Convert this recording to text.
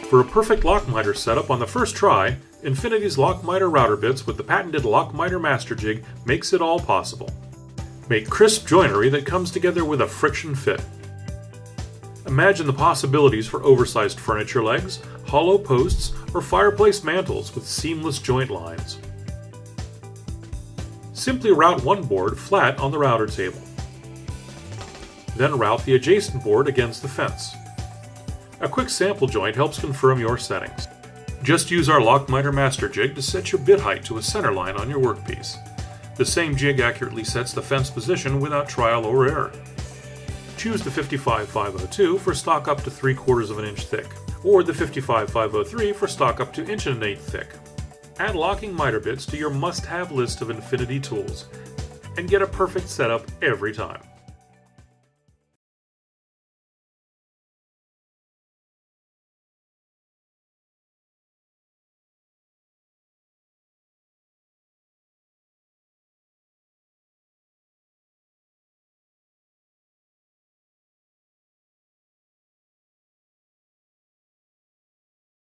For a perfect Lock Miter setup on the first try, Infinity's Lock Miter router bits with the patented Lock Miter Master Jig makes it all possible. Make crisp joinery that comes together with a friction fit. Imagine the possibilities for oversized furniture legs, hollow posts, or fireplace mantles with seamless joint lines. Simply route one board flat on the router table. Then route the adjacent board against the fence. A quick sample joint helps confirm your settings. Just use our Lock Miter Master Jig to set your bit height to a center line on your workpiece. The same jig accurately sets the fence position without trial or error. Choose the 55502 for stock up to 3/4 inch thick, or the 55503 for stock up to 1 1/8 thick. Add locking miter bits to your must-have list of Infinity tools, and get a perfect setup every time.